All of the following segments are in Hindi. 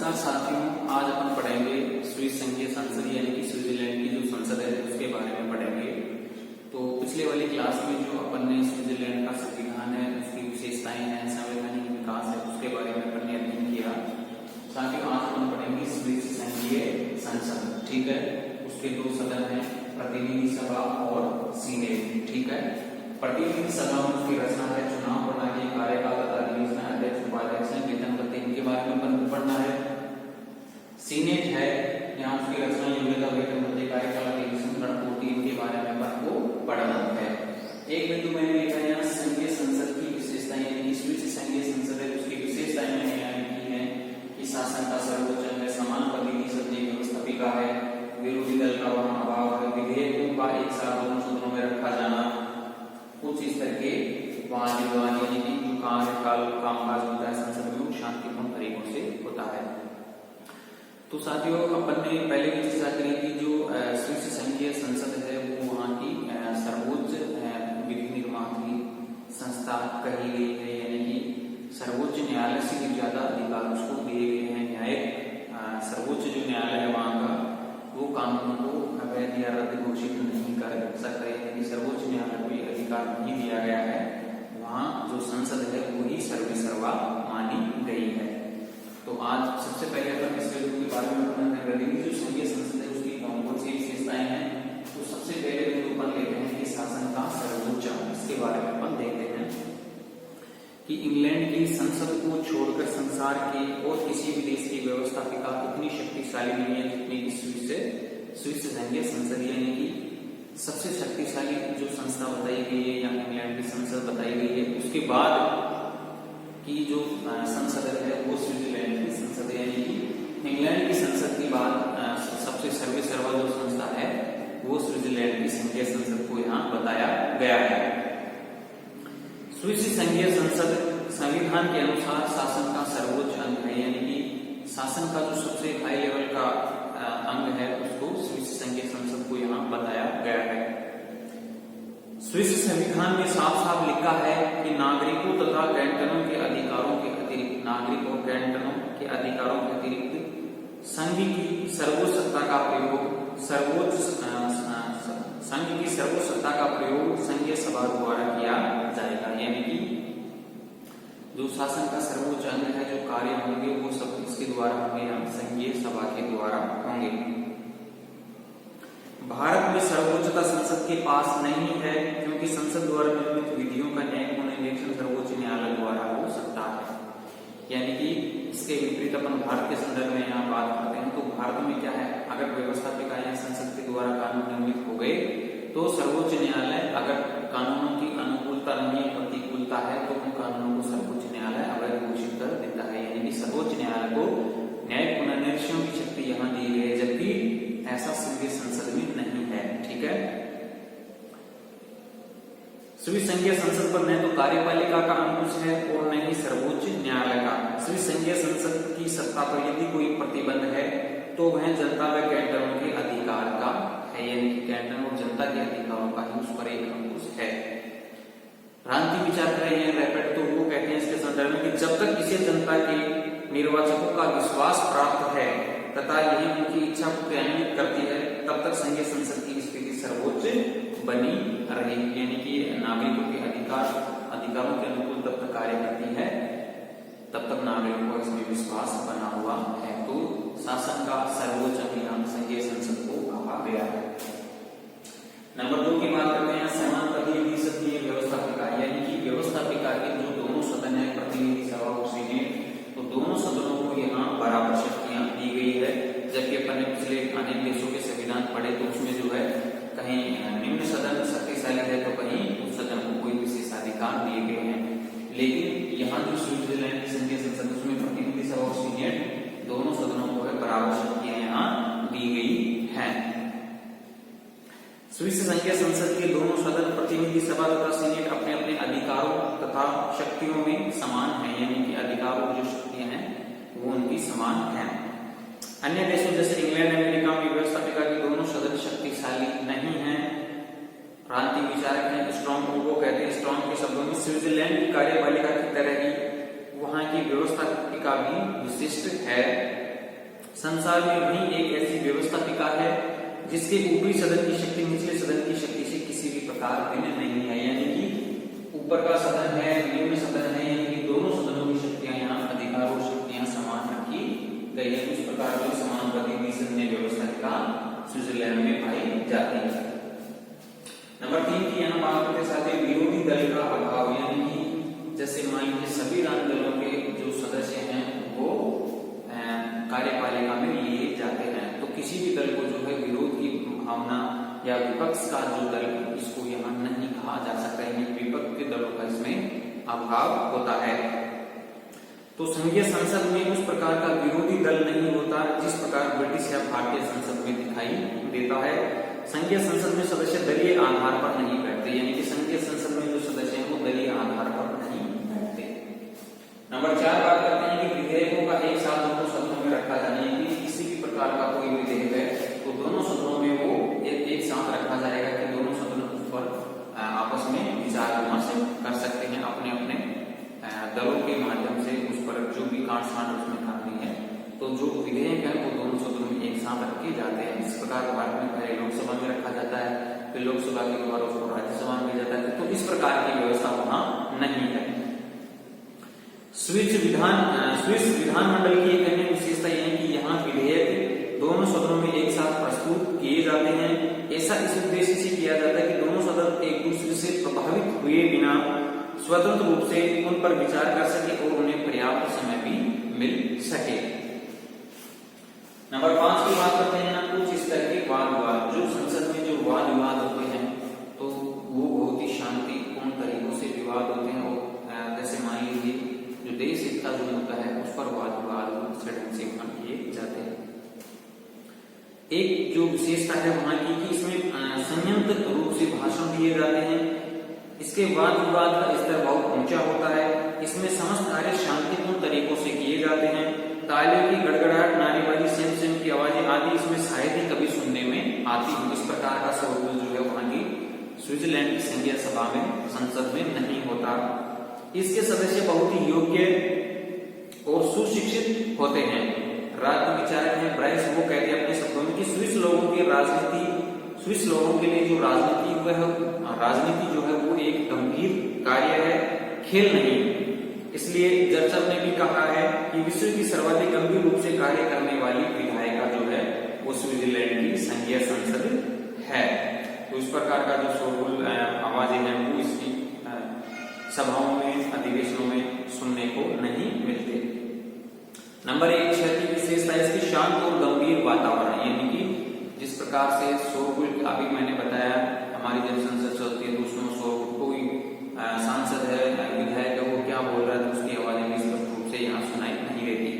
नमस्कार साथियों, आज अपन पढ़ेंगे स्विस संघीय संसद यानी कि स्विट्जरलैंड की जो संसद है उसके बारे में पढ़ेंगे। तो पिछले वाली क्लास में जो अपन ने स्विट्जरलैंड का संविधान है, उसकी विशेषताएं हैं, संवैधानिक विकास है, उसके बारे में अपन ने अध्ययन किया। साथियों आज अपन पढ़ेंगे स्विस संघीय संसद। ठीक है, उसके दो सदन है, प्रतिनिधि सभा और सीनेट। ठीक है, प्रतिनिधि सभा में उसकी रचना है, चुनाव प्रणाली, कार्यकाल तथा अधिवेशन, अध्यक्ष, उपाध्यक्ष, वेतन भत्ते, इनके बारे में अपन को पढ़ना है। सीनेट है, यहाँ उसकी रचना, योग्यता, वेतन भत्ते, कार्यकाल, अधिवेशन, रणनीति, इनके बारे में अपन को पढ़ना है। एक बिंदु मैंने लिखा है यहाँ संघीय संसद की विशेषताएं, यानी कि स्विस संघीय संसद है उसकी विशेषताएं मैंने यहाँ लिखी है कि शासन का सर्वोच्च अंग है, समान प्रतिनिधि व्यवस्थापिका है, विरोधी दल का वहां अभाव है, विधेयकों का एक साथ दोनों सदनों में रखा जाना, कुछ इस तरह के वाद विवाद यानी कि जो कामकाज होता है संसद में शांतिपूर्ण तरीकों से होता है। तो साथियों अपन ने पहले भी चर्चा करी कि जो स्विस संघीय संसद है वो वहाँ की सर्वोच्च विधि निर्माण संस्था कही गई है, यानी कि सर्वोच्च न्यायालय से भी ज्यादा अधिकार उसको दिए गए हैं। न्यायिक सर्वोच्च जो न्यायालय है वहाँ का वो कानूनों को अवैध या रद्द घोषित नहीं कर सकता, यानी कि सर्वोच्च न्यायालय को ये अधिकार नहीं दिया गया है। वहाँ जो संसद है वो ही सर्वेसर्वा मानी गई है। तो आज सबसे पहले अपन इस बिंदु के बारे में पढ़ना करेंगे, जो संघीय संसद है उसकी कौन कौन सी विशेषताएं हैं। तो सबसे पहले बिंदु अपन लेते हैं कि शासन का सर्वोच्च, इसके बारे में अपन देखते हैं कि इंग्लैंड की संसद को छोड़कर संसार के और किसी भी देश की व्यवस्थापिका उतनी शक्तिशाली नहीं है जितनी की स्विस संघीय संसद, यानी कि सबसे शक्तिशाली जो संस्था बताई गई है या इंग्लैंड की संसद बताई गई है, उसके बाद की जो संसद है वो स्विट्जरलैंड की संसद है, यानी कि इंग्लैंड की संसद के बाद सबसे सर्वेसर्वा जो संस्था है वो स्विट्जरलैंड की संघीय संसद को यहाँ बताया गया है। स्विस संघीय संसद संविधान के अनुसार शासन का सर्वोच्च अंग है, यानी कि शासन का जो सबसे हाई लेवल का अंग है उसको स्विस संघीय संसद को यहाँ बताया गया है। स्विस संविधान में साफ साफ लिखा है कि नागरिकों तथा कैंटनों के अधिकारों के अतिरिक्त, नागरिक और कैंटनों के अधिकारों के अतिरिक्त संघ की सर्वोच्च सत्ता का प्रयोग संघ की सर्वोच्च सत्ता का प्रयोग संघीय सभा द्वारा किया जाएगा, यानी कि जो शासन का सर्वोच्च अंग है, जो कार्य होंगे वो सब इसके द्वारा होंगे, हम संघीय सभा के द्वारा होंगे। भारत में सर्वोच्चता संसद के पास नहीं है क्योंकि संसद द्वारा निर्मित विधियों का न्यायिक निरीक्षण सर्वोच्च न्यायालय द्वारा हो सकता है। यानी कि इसके विपरीत अपन भारत के संदर्भ में यहाँ बात करते हैं तो भारत में क्या है, अगर व्यवस्थापिका या संसद के द्वारा कानून निर्मित हो गए तो सर्वोच्च न्यायालय अगर कानूनों की अनुकूलता नहीं है, प्रतिकूलता है, तो उन कानूनों को सर्वोच्च न्यायालय अवैध घोषित कर देता है, यानी कि सर्वोच्च न्यायालय को न्यायिक पुनर्निरीक्षण की शक्ति यहाँ दी गई है, जबकि ऐसा संघीय संसद में नहीं है। ठीक है, स्विस संघीय संसद पर न तो कार्यपालिका का अंकुश है और न ही सर्वोच्च न्यायालय का। स्विस संघीय संसद की सत्ता पर यदि कोई प्रतिबंध है तो वह जनता व कैंटनों के अधिकार का है, यानी कि कैंटन और जनता के अधिकारों का ही उस पर एक अंकुश है। भ्रांति विचार कर रहे हैं रैपेट, तो वो कहते हैं इसके संदर्भ में कि जब तक इसे जनता के निर्वाचकों का विश्वास प्राप्त है तथा यही उनकी इच्छा को क्रियान्वित करती है तब तक संघीय संसद की स्थिति सर्वोच्च बनी रहेगी, यानी कि नागरिकों के अधिकारों के अनुकूल तब तक कार्य करती है तब तक नागरिकों का इसमें विश्वास बना हुआ है। तो शासन का सर्वोच्च अंग संघीय संसद को कहा गया है। नंबर 2 की बात करते हैं, समान प्रतिनिधि सदनीय व्यवस्थापिका, यानी कि व्यवस्थापिका के जो दोनों सदन है, प्रतिनिधि सभा और सीनेट, तो दोनों सदनों को यहाँ बराबर शक्तियां दी गई है। जबकि अपन ने पिछले अनेक देशों के संविधान पढ़े तो उसमें जो है कहीं निम्न सदन शक्तिशाली है तो कहीं उस सदन को कोई विशेषाधिकार दिए गए हैं, लेकिन यहाँ जो स्विट्जरलैंड की संघीय संसद उसमें प्रतिनिधि सभा और सीनेट दोनों सदनों को बराबर शक्तियां यहाँ दी गई हैं। स्विस संघीय संसद के दोनों सदन प्रतिनिधि सभा तथा सीनेट अपने अपने अधिकारों तथा शक्तियों में समान हैं, यानी कि अधिकारों जो शक्तियां हैं वो उनकी समान हैं। अन्य देशों जैसे इंग्लैंड अमेरिका में व्यवस्थापिका के दोनों सदन शक्तिशाली नहीं है। भ्रांति विचारक हैं स्ट्रॉन्ग, वो कहते हैं स्ट्रॉन्ग के शब्दों में स्विट्जरलैंड की कार्यपालिका की तरह ही वहां की व्यवस्थापिका भी विशिष्ट है संसार में वही एक ऐसी व्यवस्थापिका है जिसके ऊपरी सदन की शक्ति निचले सदन की शक्ति से किसी भी प्रकार भिन्न नहीं है, यानी कि ऊपर का सदन है, निम्न सदन है, यानी कि दोनों सदनों की शक्तियां यहाँ अधिकार और शक्तियां समान रखी गई है। इस प्रकार की समानुपाती सदन व्यवस्थापिका स्विट्जरलैंड में पाई जाती है। नंबर 3 की यहाँ बात करते साथ विरोधी दल का अभाव, यानी कि जैसे मान लीजिए सभी राजनीतिक दलों के जो सदस्य हैं वो कार्यपालिका में लिए जाते हैं, तो किसी भी दल को जो है विरोध की भावना या विपक्ष का जो दल इसको यहाँ नहीं कहा जा सकता है, विपक्ष के दलों का इसमें अभाव होता है। तो संघीय संसद में उस प्रकार का विरोधी दल नहीं होता जिस प्रकार ब्रिटिश या भारतीय संसद में दिखाई देता है। संघीय संसद में सदस्य दलीय आधार पर नहीं बैठते, यानी कि संघीय संसद में जो सदस्य हैं वो दलीय आधार पर नहीं बैठते। नंबर 4 बात करते हैं कि विधेयकों का एक साथ दोनों सदनों में रखा जाना, यानी कि किसी भी प्रकार का कोई विधेयक है तो दोनों सदनों में वो एक साथ रखा जाएगा कि दोनों सदनों पर आपस में विचार विमर्श कर सकते हैं, अपने अपने दलों के माध्यम से उस पर जो भी काट छांट उसमें करनी है, तो जो विधेयक है वो दोनों सदनों में एक साथ रखे जाते हैं। इस प्रकार भारत में पहले लोकसभा में रखा जाता है, फिर लोकसभा के द्वारा उसको राज्यसभा में भेजा जाता है, तो इस प्रकार की व्यवस्था वहां नहीं है। स्विस विधानमंडल की एक अन्य विशेषता यह है कि यहाँ विधेयक दोनों सदनों में एक साथ प्रस्तुत किए जाते हैं। ऐसा इस उद्देश्य से किया जाता है कि दोनों सदन एक दूसरे से प्रभावित हुए बिना स्वतंत्र रूप से उन पर विचार कर सके और उन्हें पर्याप्त समय भी मिल सके। नंबर 5 की बात करते हैं कुछ इस तरह के वाद विवाद, जो संसद में जो वाद विवाद होते हैं तो वो बहुत ही शांतिपूर्ण तरीकों से विवाद होते हैं, और जैसे मान लीजिए जो देश हित का जो मुद्दा है उस पर वाद विवाद ढंग से किए जाते हैं। एक जो विशेषता है वहां की कि इसमें संयंत्र रूप से भाषण दिए जाते हैं, इसके वाद विवाद का स्तर बहुत ऊंचा होता है, इसमें समस्त कार्य शांतिपूर्ण तरीकों से किए जाते हैं, तालियों की गड़गड़ाहट, नारेबाजी, सेम सेम की आवाजें आदि इसमें शायद ही कभी सुनने में आती हो। इस प्रकार का शोरगुल जो है वहां की स्विट्जरलैंड की संघीय सभा में संसद में नहीं होता। इसके सदस्य बहुत ही योग्य और सुशिक्षित होते हैं। राज्य विचारक हैं ब्राइस, वो कहते हैं अपने शब्दों में कि स्विस लोगों के लिए जो राजनीति जो है वो एक गंभीर कार्य है, खेल नहीं। इसलिए जर्चर ने भी कहा है कि विश्व की सर्वाधिक गंभीर रूप से कार्य करने वाली विधायिका जो है वो स्विट्जरलैंड की संघीय संसद है। तो इस प्रकार का जो शोरगुल आवाजें हैं वो इसकी सभाओं में, अधिवेशनों में सुनने को नहीं मिलते। नंबर 1 की विशेषता इसकी शांत और गंभीर वातावरण, यानी कि जिस प्रकार से शोरगुल अभी मैंने बताया हमारी जब संसद चलती है तो उसमें शोरगुल, कोई सांसद है, विधायक है, वो क्या बोल रहा है तो उसकी आवाजें भी स्पष्ट रूप से यहाँ सुनाई नहीं देती।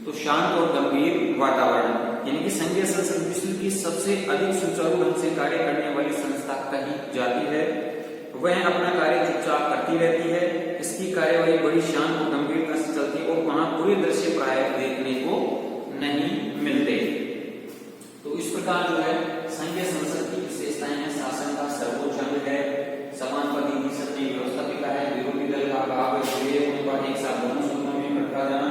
तो शांत और गंभीर वातावरण, यानी कि संघीय संसद विश्व की सबसे अधिक सुचारू ढंग से कार्य करने वाली संस्था कही जाती है। वह अपना कार्य चुपचाप करती रहती है, इसकी कार्यवाही बड़ी शांत और गंभीरता से चलती है और वहां पूरे दृश्य प्राय देखने को नहीं मिलते। तो इस प्रकार जो है संघीय संसद की विशेषताएं हैं, शासन का सर्वोच्च अंग है, समानुपाती सत्ता व्यवस्थापिका है, विरोधी दल का अभाव है, एक साथ दोनों सदनों में रखा जाना,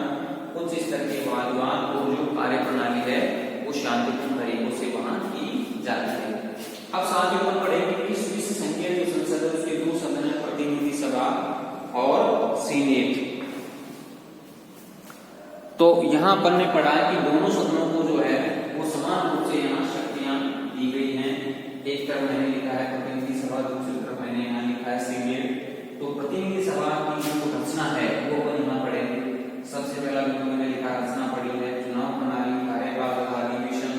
कुछ इस तरह के वाद विवाद और जो कार्य प्रणाली है वो शांतिपूर्ण तरीकों से वहां की जाती है। अब साथ ही हम पढ़ेंगे कि स्विस संघीय जो संसद है उसके 2 सदन है, प्रतिनिधि सभा और सीनेट। तो यहाँ अपन ने पढ़ा कि दोनों सदनों को जो है वो समान रूप से यहाँ शक्तियां दी गई हैं। एक तरफ मैंने लिखा है प्रतिनिधि सभा, दूसरी तरफ मैंने यहाँ लिखा है सीनेट। तो प्रतिनिधि सभा की जो रचना है वो अपन यहाँ पढ़ेंगे। सबसे पहला बिंदु मैंने लिखा रचना पढ़ी है, चुनाव प्रणाली, कार्यकाल तथा अधिवेशन,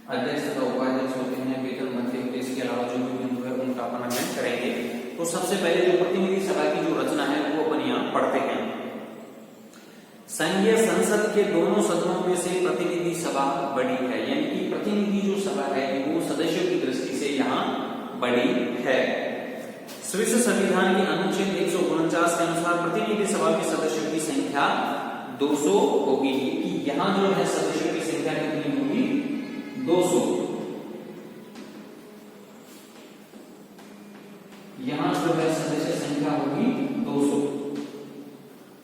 अध्यक्ष तथा उपाध्यक्ष होते हैं, वेतन भत्ते होते हैं, इसके अलावा जो भी बिंदु है उनका अपन अध्ययन करेंगे। तो सबसे पहले जो प्रतिनिधि सभा की जो रचना है वो अपन यहाँ पढ़ते हैं। संघीय संसद के दोनों सदनों में से प्रतिनिधि सभा बड़ी है, यानी कि प्रतिनिधि जो सभा है वो सदस्यों की दृष्टि से यहाँ बड़ी है। स्विस संविधान के अनुच्छेद 149 के अनुसार प्रतिनिधि सभा के सदस्यों की संख्या 200 होगी। कि यहाँ जो है सदस्यों की संख्या कितनी होगी? 200। यहाँ जो है सदस्य संख्या होगी 200।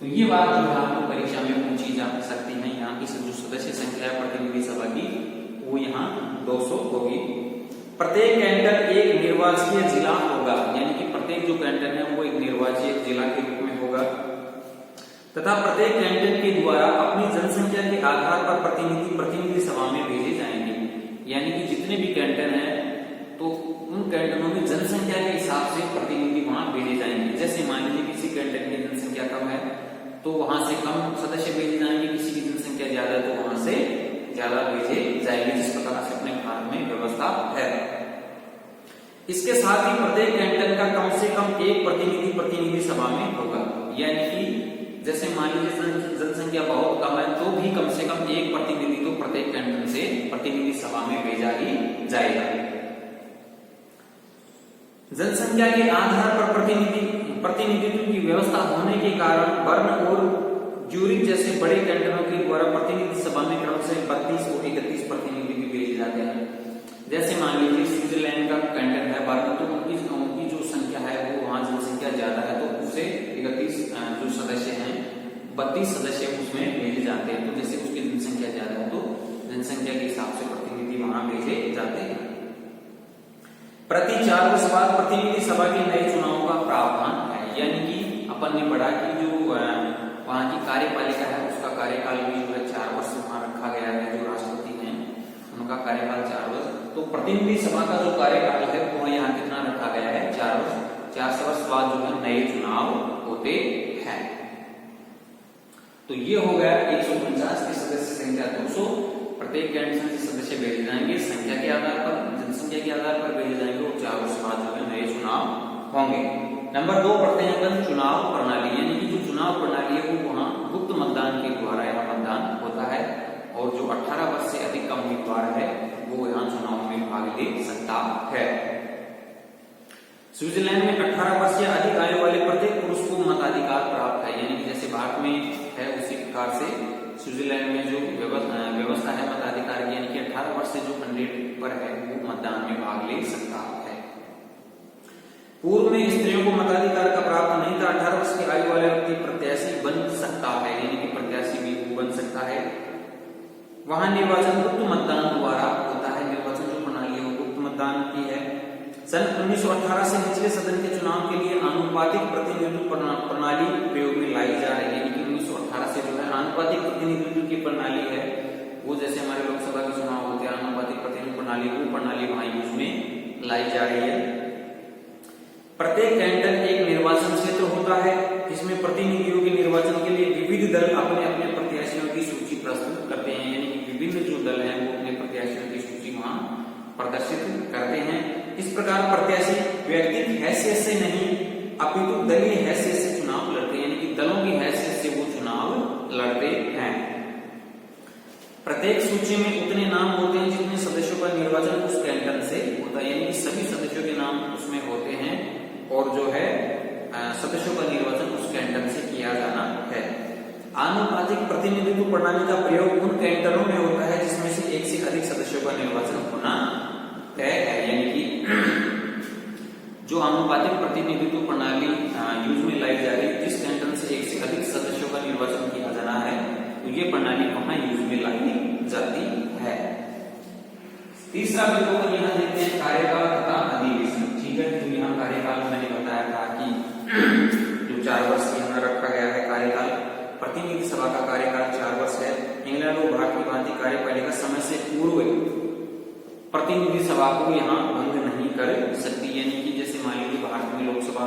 तो ये बात जो है आपको परीक्षा में पूछी जा सकती है। यहाँ की जो सदस्य संख्या है प्रतिनिधि सभा की वो यहाँ 200 होगी। प्रत्येक कैंटन एक निर्वाचीय जिला होगा, यानी कि प्रत्येक जो कैंटन है वो एक निर्वाचीय जिला के रूप में होगा, तथा प्रत्येक कैंटन के द्वारा अपनी जनसंख्या के आधार पर प्रतिनिधि सभा में भेजे जाएंगे। यानी कि जितने भी कैंटन हैं तो उन कैंटनों में जनसंख्या के हिसाब से प्रतिनिधि वहां भेजे जाएंगे। जैसे मान लीजिए किसी कैंटन की जनसंख्या कम है तो वहां से कम सदस्य भेजे जाएंगे, किसी की जनसंख्या ज्यादा है तो वहां से ज्यादा भेजे जाएंगे, जिस प्रकार से अपने भारत में व्यवस्था है। इसके साथ ही प्रत्येक कैंटन का कम से कम एक प्रतिनिधि सभा में होगा। यानी कि जैसे मान लीजिए जनसंख्या बहुत कम है तो भी कम से कम एक प्रतिनिधि तो प्रत्येक कैंटन से प्रतिनिधि सभा में भेजा ही जाएगा। जनसंख्या के आधार पर प्रतिनिधित्व की व्यवस्था होने के कारण बर्न और ज्यूरिच जैसे बड़े कैंटनों के द्वारा प्रतिनिधि सभा में क्रमशः 32 और 31 प्रतिनिधि भी भेजे जाते हैं। जैसे मान लीजिए स्विट्जरलैंड का कैंटन है बर्न, तो उनकी जो संख्या है वो वहां जनसंख्या ज्यादा है तो उससे 31 जो सदस्य हैं 32 सदस्य उसमें भेजे जाते हैं। तो जैसे उसकी जनसंख्या ज्यादा है तो जनसंख्या के हिसाब से प्रतिनिधि वहां भेजे जाते हैं। प्रति 4 वर्ष बाद प्रतिनिधि सभा के नए चुनाव का प्रावधान है। यानी कि अपन ने पढ़ा कि जो वहां की कार्यपालिका है उसका कार्यकाल भी जो है 4 वर्ष वहां रखा गया है। जो राष्ट्रपति हैं उनका कार्यकाल 4 वर्ष, तो प्रतिनिधि सभा का जो कार्यकाल है वो यहाँ कितना रखा गया है 4 वर्ष। 4 वर्ष बाद जो है नए चुनाव होते हैं। तो ये हो गया 149 की सदस्य संख्या 200, प्रत्येक कैंटन से सदस्य भेजे जाएंगे, संख्या के आधार पर जनसंख्या के आधार पर भेजे जाएंगे और 4 वर्ष बाद जो है नए चुनाव होंगे। नंबर 2 पढ़ते हैं अपन चुनाव प्रणाली, यानी कि जो चुनाव प्रणाली है वो वहां गुप्त मतदान के द्वारा यहाँ मतदान होता है और जो 18 वर्ष से अधिक का उम्मीदवार है वो यहाँ चुनाव में भाग ले सकता है। स्विट्जरलैंड में 18 वर्ष या अधिक आयु वाले प्रत्येक पुरुष को मताधिकार प्राप्त है। यानी कि जैसे भारत में है उसी प्रकार से स्विट्जरलैंड में जो व्यवस्था है मताधिकार की, यानी कि 18 वर्ष से जो कैंडिडेट पर है वो मतदान में भाग ले सकता है। पूर्व में स्त्रियों को मताधिकार का प्राप्त नहीं था। 18 वर्ष की आयु वाले व्यक्ति प्रत्याशी बन सकता है, यानी कि प्रत्याशी भी बन सकता है। वहां निर्वाचन गुप्त मतदान द्वारा होता है। निर्वाचन जो प्रणाली है वो गुप्त मतदान की है। सन 1918 से निचले सदन के चुनाव के लिए आनुपातिक प्रतिनिधित्व प्रणाली प्रयोग में लाई जा रही है। यानी कि 1918 से जो है आनुपातिक प्रतिनिधित्व की प्रणाली है वो, जैसे हमारे लोकसभा के चुनाव होते हैं आनुपातिक प्रतिनिधित्व प्रणाली, वो प्रणाली वहां यूज में लाई जा रही है। प्रत्येक कैंटन एक निर्वाचन क्षेत्र होता है जिसमें प्रतिनिधियों के निर्वाचन के लिए विविध दल अपने अपने प्रत्याशियों की सूची प्रस्तुत करते हैं। यानी कि विभिन्न जो दल हैं वो अपने प्रत्याशियों की सूची वहां प्रदर्शित करते हैं। इस प्रकार प्रत्याशी व्यक्तिगत हैसियत से नहीं अपितु दलीय हैसियत से चुनाव लड़ते हैं, यानी कि दलों की हैसियत से वो चुनाव लड़ते हैं। प्रत्येक सूची में उतने नाम होते हैं जितने सदस्यों का निर्वाचन उस कैंटन से होता है। यानी कि सभी सदस्यों के नाम उसमें होते हैं और जो है सदस्यों का निर्वाचन उस कैंटन से किया जाना है। आनुपातिक प्रतिनिधित्व प्रणाली का प्रयोग उन कैंटनों में होता है जिसमें से एक से अधिक सदस्यों का निर्वाचन होना तय है। यानी कि जो आनुपातिक प्रतिनिधित्व प्रणाली यूज में लाई जा रही है, जिस कैंटन से एक से अधिक सदस्यों का निर्वाचन किया जाना है तो ये प्रणाली वहां यूज में लाई जाती है। तीसरा बिंदु पर यहाँ देखते हैं कार्यकाल तथा अधिवेशन। ठीक है, तो यहाँ कार्यकाल मैंने बताया था कि जो 4 वर्ष यहाँ रखा गया है कार्यकाल। प्रतिनिधि सभा का कार्यकाल 4 वर्ष है। इंग्लैंड और भारत की भांति कार्यपालिका समय से पूर्व प्रतिनिधि सभा को यहाँ भंग नहीं कर सकती। यानी कि जैसे मान लीजिए भारत में लोकसभा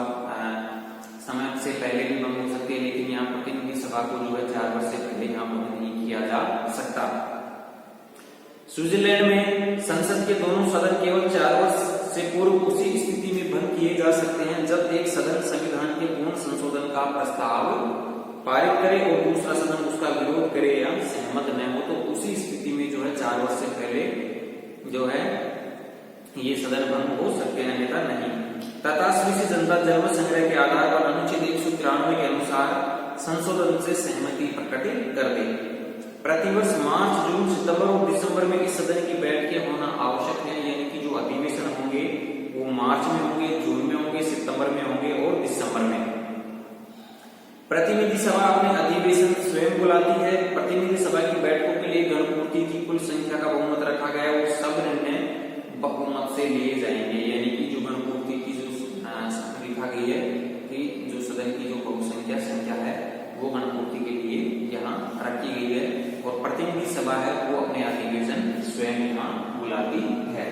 समय से पहले भी भंग हो सकती है, लेकिन यहाँ प्रतिनिधि सभा को जो है 4 वर्ष से पहले यहाँ भंग नहीं किया जा सकता। स्विट्जरलैंड में संसद के दोनों सदन केवल 4 वर्ष से पूर्व उसी स्थिति में भंग किए जा सकते हैं जब एक सदन संविधान के पूर्ण संशोधन का प्रस्ताव पारित करे और दूसरा सदन उसका विरोध करे या सहमत न हो, तो उसी स्थिति में जो है 4 वर्ष से पहले जो है ये सदन भंग हो सकते हैं, अन्यथा नहीं। तथा स्वीय जनता जन्म संग्रह के आधार पर अनुच्छेद 193 के अनुसार संशोधन से सहमति प्रकटित कर दे। प्रतिवर्ष मार्च, जून, सितंबर और दिसंबर में इस सदन की बैठकें होना आवश्यक है। यानी कि जो अधिवेशन होंगे वो मार्च में होंगे, जून में होंगे, सितंबर में होंगे और दिसंबर में। प्रतिनिधि सभा अपने अधिवेशन अधिवेशन स्वयं बुलाती है। प्रतिनिधि सभा की बैठकों के लिए गणपूर्ति की कुल संख्या का बहुमत रखा गया है, वो सब निर्णय बहुमत से लिए जाएंगे। यानी कि जो गणपूर्ति की जो लिखा गई है कि जो सदन की जो बहुसंख्या संख्या है वो गणपूर्ति के लिए यहाँ रखी गई है, और प्रतिनिधि सभा है वो अपने अधिवेशन स्वयं यहाँ बुलाती है।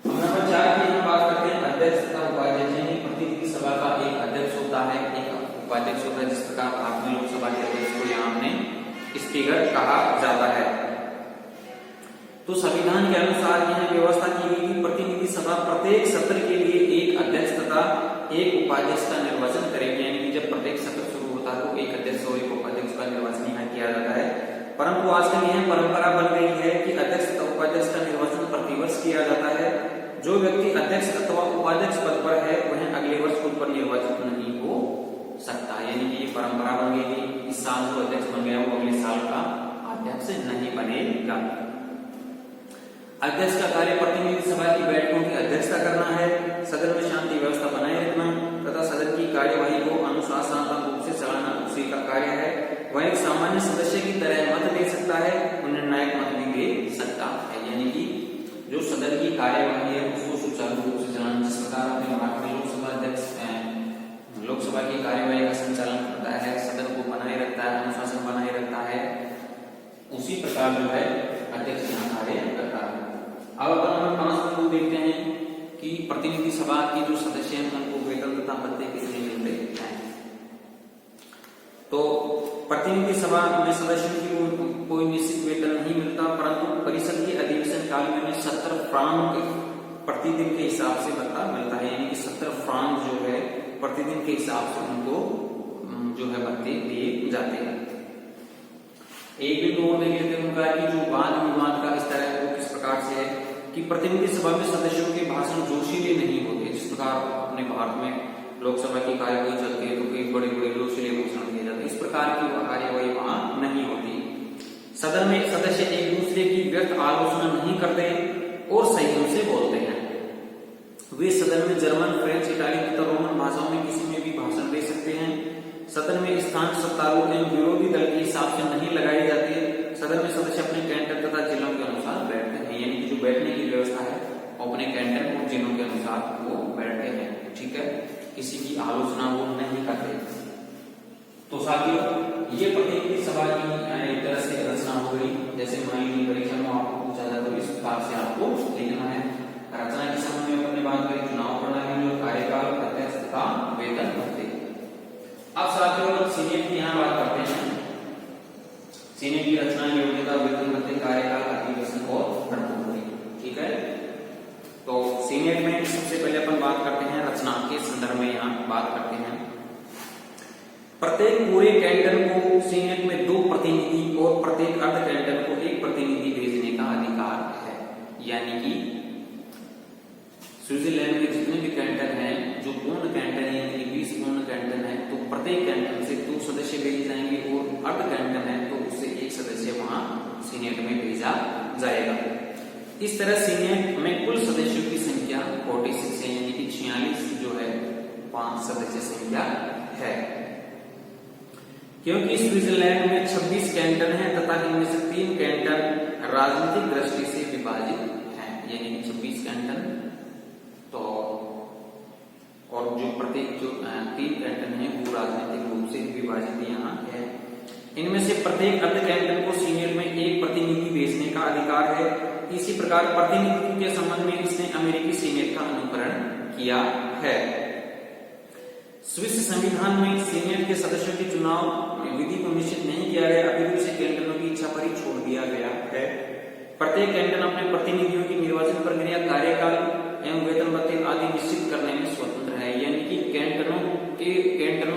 नंबर 4 की हम बात करते हैं अध्यक्ष तथा उपाध्यक्ष। यानी प्रतिनिधि सभा का एक अध्यक्ष होता है, एक उपाध्यक्ष होता है। जिस प्रकार भारतीय लोकसभा के अध्यक्ष को यहाँ हमने स्पीकर कहा जाता है। तो संविधान के अनुसार यह व्यवस्था की गई कि प्रतिनिधि सभा प्रत्येक सत्र के लिए एक अध्यक्ष तथा एक उपाध्यक्ष का निर्वाचन करेगी। यानी कि जब प्रत्येक सत्र शुरू होता है तो एक अध्यक्ष और एक उपाध्यक्ष का निर्वाचन यहाँ किया जाता है। परंतु आजकल यह परंपरा बन गई है कि अध्यक्ष तथा उपाध्यक्ष का निर्वाचन प्रतिवर्ष किया जाता है। जो व्यक्ति अध्यक्ष अथवा उपाध्यक्ष पद पर है वह अगले वर्ष खुद पर निर्वाचित नहीं हो सकता। यानी कि ये परंपरा बन गई थी, इस साल जो अध्यक्ष बन गया वो अगले साल का अध्यक्ष नहीं बनेगा। अध्यक्ष का कार्य प्रतिनिधि सभा की बैठकों की अध्यक्षता करना है, सदन में शांति व्यवस्था बनाए रखना तथा सदन की कार्यवाही को अनुशासनात्मक रूप से चलाना उसी का कार्य है। वह एक सामान्य सदस्य की तरह मत दे सकता है, निर्णायक मत भी दे सकता है। यानी कि जो सदन की कार्यवाही है उसको सुचारू रूप से चलाना, जिस प्रकार अपने भारत में लोकसभा अध्यक्ष लोकसभा की कार्यवाही का संचालन करता है, सदन को बनाए रखता है, अनुशासन बनाए रखता है, उसी प्रकार जो है अध्यक्ष यहाँ कार्य करता है। अब नंबर 5 में देखते हैं कि प्रतिनिधि सभा की जो सदस्य हैं उनको वेतन तथा भत्ते कितने मिलते हैं। तो प्रतिनिधि सभा में सदस्यों की कोई निश्चित वेतन नहीं मिलता, परंतु परिषद के अधिवेशन काल में 70 फ्रांक प्रतिदिन के हिसाब से भत्ता मिलता है। यानी कि 70 फ्रांक जो है प्रतिदिन के हिसाब से उनको जो है भत्ते दिए जाते हैं। एक बिंदु और देख लेते हैं उनका कि जो वाद विवाद का स्तर है वो किस प्रकार से है कि प्रतिनिधि सभा में सदस्यों के भाषण जोशीले नहीं होते। जिस प्रकार अपने भारत में लोकसभा की कार्यवाही चलती है तो कई बड़े बड़े जोशीले भाषण दिए जाते हैं, इस प्रकार की कार्यवाही वहां नहीं होती। सदन में सदस्य एक दूसरे की व्यर्थ आलोचना नहीं करते और संयम से बोलते हैं। वे सदन में जर्मन, फ्रेंच, इटालियन तथा रोमन भाषाओं में किसी में भी भाषण दे सकते हैं। सदन में स्थान सत्तारूढ़ एवं विरोधी दल के हिसाब से नहीं लगाई जाती है। सदन में सदस्य अपने कैंटन तथा जिलों के अनुसार बैठते हैं। यानी कि जो बैठने की व्यवस्था है अपने कैंटन और जिलों के अनुसार वो बैठते हैं। ठीक है, किसी की आलोचना वो नहीं करते। तो साथियों ये प्रतिनिधि सभा की एक तरह से रचना हो गई। जैसे मान लीजिए परीक्षा में आपको पूछा जाए तो इस प्रकार से आपको लिखना है। रचना के संबंध में अपने बात करें चुनाव प्रणाली, जो कार्यकाल, अध्यक्ष तथा वेतन भत्ते। अब साथियों सीनेट की यहाँ बात करते हैं। सीनेट की रचना, योग्यता, वेतन भत्ते, कार्यकाल, अधिवेशन और बढ़ोतरी। ठीक है, तो सीनेट में सबसे पहले अपन बात करते हैं रचना के संदर्भ में। यहाँ बात करते हैं प्रत्येक पूरे कैंटन को सीनेट में 2 प्रतिनिधि और प्रत्येक अर्ध कैंटन को 1 प्रतिनिधि भेजने का अधिकार है। यानी कि स्विट्जरलैंड में जितने भी कैंटन हैं, जो पूर्ण कैंटन है यानी 20 पूर्ण कैंटन है, तो प्रत्येक कैंटन से 2 सदस्य भेजे जाएंगे और अर्ध कैंटन है तो उससे 1 सदस्य वहां सीनेट में भेजा जाएगा। इस तरह सीनेट में कुल सदस्यों की संख्या 46 है, यानी कि 46 जो है 5 सदस्य संख्या है। क्योंकि स्विट्जरलैंड में 26 कैंटन है तथा इनमें से 3 कैंटन राजनीतिक दृष्टि से विभाजित हैं। यानी कि 26 कैंटन तो और जो प्रत्येक जो 3 कैंटन है वो राजनीतिक रूप से विभाजित यहाँ है। इनमें से प्रत्येक अर्ध कैंटन को सीनेट में 1 प्रतिनिधि भेजने का अधिकार है। इसी प्रकार प्रतिनिधित्व के संबंध में इसने अमेरिकी सीनेट का अनुकरण किया है। स्विस संविधान में सीनेट के सदस्यों के चुनाव विधि को निश्चित नहीं किया गया, अभी भी उसे कैंटनों की इच्छा पर ही छोड़ दिया गया है। प्रत्येक कैंटन अपने प्रतिनिधियों की निर्वाचन प्रक्रिया, कार्यकाल एवं वेतन भत्ते आदि निश्चित करने में स्वतंत्र है। यानी कि कैंटनों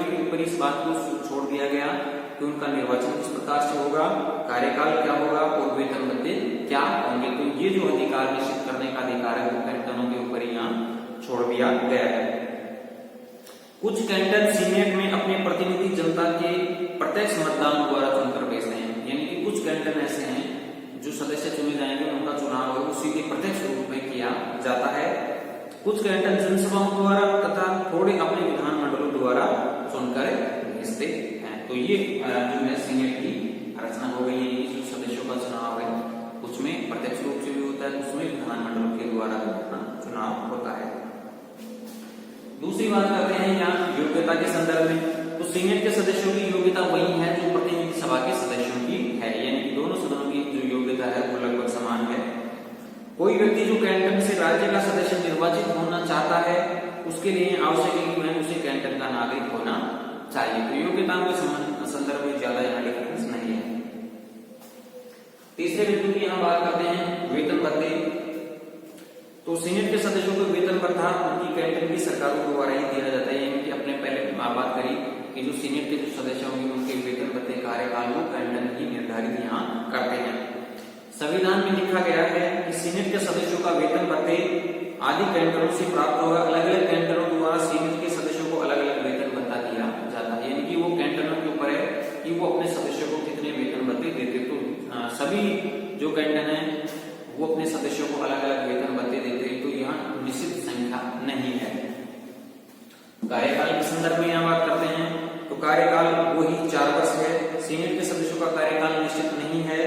के ऊपर इस बात को छोड़ दिया गया कि उनका निर्वाचन किस प्रकार से होगा, कार्यकाल क्या होगा और वेतन भत्ते क्या होंगे। तो ये जो अधिकार निश्चित करने का अधिकार है वो कैंटनों के ऊपर यहाँ छोड़ दिया गया है। कुछ कैंटन सीनेट में अपने प्रतिनिधि जनता के प्रत्यक्ष मतदान द्वारा चुनकर भेजते हैं। यानी कि कुछ कैंटन ऐसे हैं जो सदस्य चुने जाएंगे उनका चुनाव है वो सीधे प्रत्यक्ष रूप में किया जाता है। कुछ कैंटन जनसभाओं द्वारा तथा थोड़े अपने विधानमंडलों द्वारा चुनकर भेजते हैं। तो ये जो है सीनेट की रचना हो गई है। जो सदस्यों का चुनाव है उसमें प्रत्यक्ष रूप से भी होता है, उसमें विधानमंडल के द्वारा भी अपना चुनाव होता है। दूसरी बात करते हैं यहाँ योग्यता के संदर्भ में। तो सीनेट के सदस्यों की योग्यता वही है जो प्रतिनिधि सभा के सदस्यों की है, यानी कि दोनों सदनों की जो योग्यता है वो लगभग समान है। कोई व्यक्ति जो कैंटन से राज्य का सदस्य निर्वाचित होना चाहता है उसके लिए आवश्यक है कि वह उसे कैंटन का नागरिक होना चाहिए। तो योग्यता के संदर्भ में ज्यादा यहाँ डिफरेंस नहीं है। तीसरे बिंदु की यहाँ बात करते हैं वेतन भत्ते। तो सीनेट के सदस्यों को वेतन भत्ता उनकी कैंटन की सरकारों द्वारा ही दिया जाता है, यानी कि अपने पहले बात करी कि जो सीनेट के जो सदस्य होंगे उनके वेतन भत्ते कार्यकाल को कैंटन ही निर्धारित यहाँ करते हैं। संविधान में लिखा गया है कि सीनेट के सदस्यों का वेतन भत्ते आदि कैंटनों से प्राप्त होगा। अलग अलग कैंटनों द्वारा सीनेट के सदस्यों को अलग अलग वेतन भत्ता दिया जाता है, यानी कि वो कैंटनों के ऊपर है कि वो अपने सदस्यों को कितने वेतन भत्ते देते। तो सभी जो कैंटन है वो अपने सदस्यों को अलग अलग वेतन भत्ते देते, तो यहाँ निश्चित संख्या नहीं है। कार्यकाल के संदर्भ में यहाँ बात करते हैं तो कार्यकाल वही 4 वर्ष है। सीनेट के सदस्यों का कार्यकाल निश्चित नहीं है,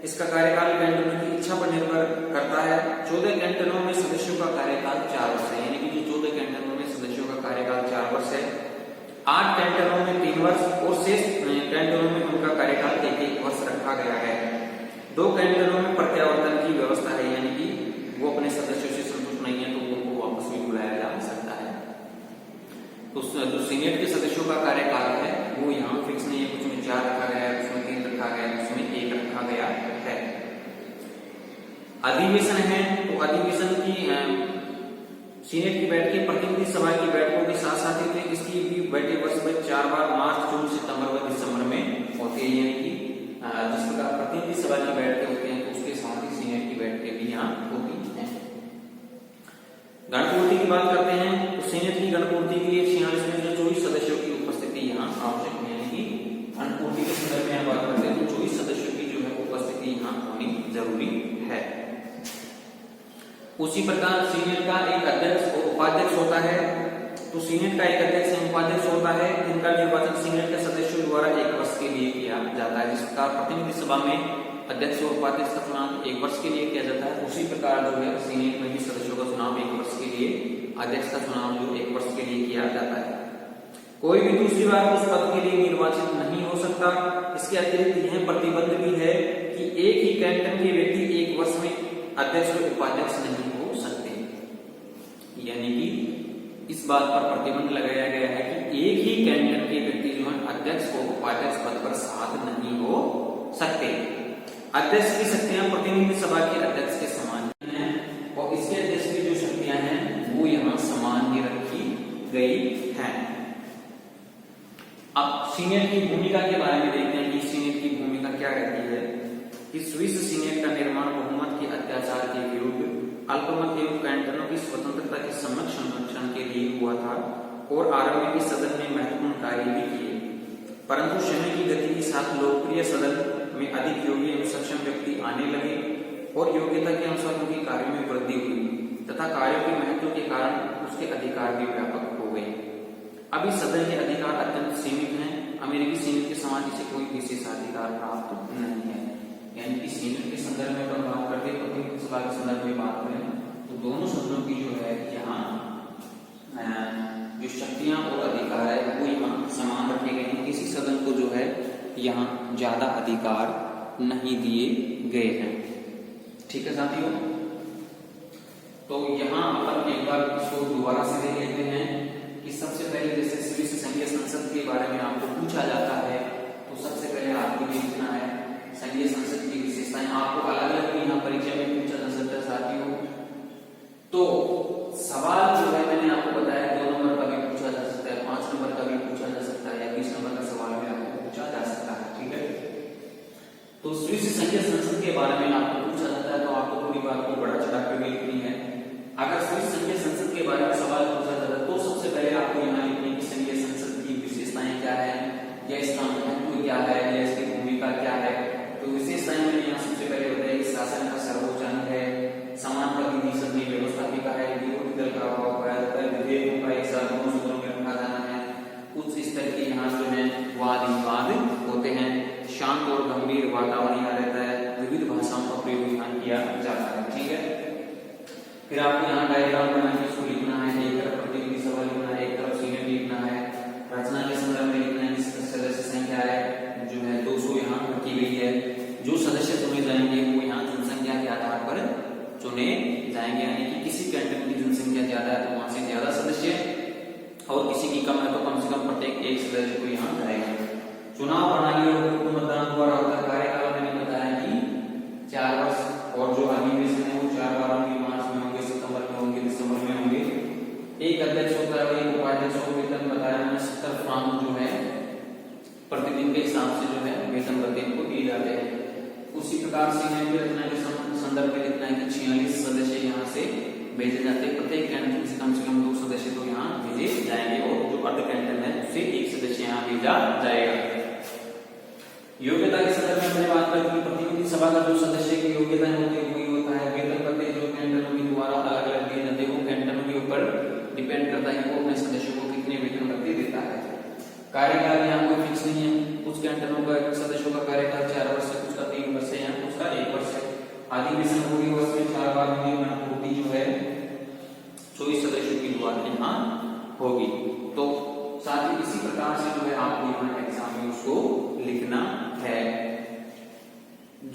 इसका कार्यकाल कैंटनों की इच्छा पर निर्भर करता है। 14 कैंटनों में सदस्यों का कार्यकाल 4 वर्ष है, यानी कि जो 14 कैंटनों में सदस्यों का कार्यकाल 4 वर्ष है। 8 कैंटनों में 3 वर्ष और शेष कैंटनों में उनका कार्यकाल 1-1 वर्ष रखा गया है। 2 कैंटनों में प्रत्यावर्तन की व्यवस्था है, यानी कि वो अपने सदस्यों से संतुष्ट नहीं है तो उनको वापस भी बुलाया जा सकता है। तो जो सीनेट के सदस्यों का कार्यकाल है वो यहाँ फिक्स नहीं है, कुछ में 4 रखा गया है, कुछ में 3 रखा गया है, कुछ में 1 रखा गया है। अधिवेशन है तो अधिवेशन की सीनेट की बैठकें प्रतिनिधि सभा की बैठकों के साथ साथ ही इसकी भी बैठक वर्ष में 4 बार मार्च, जून, सितंबर व दिसंबर में होती है, यानी कि जिस प्रकार प्रतिनिधि सभा की बैठकें होती हैं तो उसके साथ ही सीनेट की बैठकें भी यहाँ होती हैं। गणपूर्ति की बात करते हैं तो सीनेट की गणपूर्ति के लिए 46 में जो 24 सदस्यों की उपस्थिति यहाँ आवश्यक है, यानी कि गणपूर्ति के संदर्भ में बात करते हैं तो 24 सदस्यों की जो है उपस्थिति यहाँ होनी जरूरी है। उसी प्रकार सीनेट का एक अध्यक्ष और उपाध्यक्ष होता है। तो सीनेट का एक अध्यक्ष और उपाध्यक्ष होता है, जिनका निर्वाचन सीनेट के सदस्यों द्वारा 1 वर्ष के लिए किया जाता है। जिस प्रकार प्रतिनिधि सभा में अध्यक्ष और उपाध्यक्ष का चुनाव 1 वर्ष के लिए किया जाता है, उसी प्रकार जो है सीनेट में भी सदस्यों का चुनाव 1 वर्ष के लिए, अध्यक्ष का चुनाव जो 1 वर्ष के लिए किया जाता है। कोई भी दूसरी बार उस पद के लिए निर्वाचित नहीं हो सकता। इसके अतिरिक्त यह प्रतिबंध भी है कि एक ही कैंटन के व्यक्ति 1 वर्ष में अध्यक्ष और उपाध्यक्ष नहीं हो सकते, यानी कि इस बात पर प्रतिबंध लगाया गया है कि एक ही कैंटन के व्यक्ति जो है अध्यक्ष और उपाध्यक्ष पद पर साथ नहीं हो सकते। अध्यक्ष की शक्तियां प्रतिनिधि सभा के अध्यक्ष के समान हैं और इसके अध्यक्ष की जो शक्तियां हैं वो यहाँ समान ही रखी गई हैं। अब सीनेट की भूमिका के बारे में देखते हैं कि सीनेट की भूमिका क्या रहती है। कि स्विस सीनेट का निर्माण बहुमत के अत्याचार के विरुद्ध अल्पमत एवं कैंटनों की स्वतंत्रता के सम्यक संरक्षण के लिए हुआ था और आरंभ में इस सदन ने महत्वपूर्ण कार्य भी किए, परंतु समय की गति के साथ लोकप्रिय सदन में अधिक योग्य एवं सक्षम व्यक्ति आने लगे और योग्यता के अनुसार उनके कार्यों में वृद्धि हुई तथा कार्यों के महत्व के कारण उसके अधिकार भी व्यापक हो गए। अभी सदन के अधिकार अत्यंत सीमित हैं। अमेरिकी सीनेट के समान इसे कोई विशेषाधिकार प्राप्त नहीं है, यानी कि सीनेट के संदर्भ में अगर बात करते हैं प्रतिनिधि सभा के संदर्भ में बात करें तो दोनों सदनों की जो है यहाँ जो शक्तियां और अधिकार है वो यहाँ समान रखे गए हैं। किसी सदन को जो है यहाँ ज्यादा अधिकार नहीं दिए गए हैं। ठीक है साथियों, तो यहाँ अपन एक बार इसको दोबारा से देख लेते हैं कि सबसे पहले जैसे स्विस संघीय संसद के बारे में आपको पूछा जाता है तो सबसे पहले आपको देखना है संघीय संसद की विशेषताएं। आपको अलग अलग यहाँ परीक्षा में पूछा जा सकता है साथियों। तो सवाल जो है मैंने आपको बताया 2 नंबर का भी पूछा जा सकता है, 5 नंबर का भी पूछा जा सकता है या 20 नंबर का सवाल भी आपको पूछा जा सकता है। ठीक है, तो स्विस संघीय संसद के बारे में आपको पूछा जाता है तो आपको पूरी बात को बड़ा चढ़ा के लिखनी है। अगर स्विस संघीय संसद के बारे में सवाल पूछा जाता है तो सबसे पहले आपको यहाँ वाद विवाद होते हैं, शांत और गंभीर वातावरण यहाँ रहता है, विविध भाषाओं का प्रयोग यहाँ किया जाता है। ठीक है, फिर आपको यहाँ डायग्राम बना के उसको लिखना है, एक तरफ प्रतिनिधि सभा लिखना है, एक तरफ सीनेट लिखना है, रचना के संदर्भ में लिखना है, सदस्य संख्या है जो है 200 यहाँ रखी गई है। जो सदस्य चुने जाएंगे वो यहाँ जनसंख्या के आधार पर चुने जाएंगे, यानी कि किसी कैंटन की जनसंख्या ज्यादा है तो वहां से ज्यादा सदस्य, और किसी की कम है तो कम से कम प्रत्येक एक सदस्य को यहाँ जाएगा। चुनाव प्रणाली और मतदान द्वारा होता है। कार्यकाल मैंने बताया कि 4 वर्ष, और जो अधिवेशन है वो 4 बार होंगे, मार्च में होंगे, सितंबर में होंगे, दिसंबर में होंगे। एक अध्यक्ष होता है, एक उपाध्यक्ष को वेतन बताया मैंने 70 फ्रांक जो है प्रतिदिन के हिसाब से जो है वेतन प्रतिदिन को दिए जाते हैं। उसी प्रकार से रचना के संदर्भ में लिखना है कि 46 सदस्य यहाँ से भेजे जाते हैं, प्रत्येक कैंटन से कम 2 सदस्य तो यहाँ भेजे जाएंगे, और जो अर्ध कैंटन है उससे 1 सदस्य यहाँ भेजा जाएगा। योग्यता के संदर्भ में मैंने बात करी, प्रतिनिधि सभा का जो सदस्य की योग्यता होती है वही होता है। वेतन प्रत्येक जो कैंटनों के द्वारा अलग अलग दिए जाते हैं वो कैंटनों के ऊपर डिपेंड करता है कि वो अपने सदस्यों को कितने वेतन प्रति देता है। कार्यकाल यहाँ कोई फिक्स नहीं है, कुछ कैंटनों का सदस्यों का कार्यकाल 4 वर्ष है, कुछ का 3 वर्ष है, कुछ का 1 वर्ष है। अधिवेशन पूरी वर्ष में 4 बार होगी, पूर्ति जो है 24 सदस्यों की द्वारा यहाँ होगी। तो साथ ही इसी प्रकार से जो है आपको यहाँ एग्जाम में उसको लिखना है।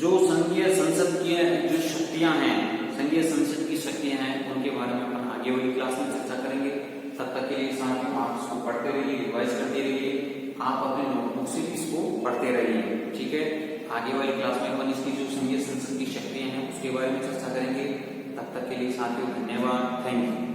जो संघीय संसद की जो शक्तियां हैं, संघीय संसद की शक्तियां हैं, उनके बारे में अपन आगे वाली क्लास में चर्चा करेंगे। तब तक के लिए साथ में आप इसको पढ़ते रहिए, रिवाइज करते रहिए, आप अपने नोटबुक से इसको पढ़ते रहिए। ठीक है, आगे वाली क्लास में अपन इसकी जो संघीय संसद की शक्तियां हैं उसके बारे में चर्चा करेंगे। तब तक के लिए साथियों धन्यवाद, थैंक यू।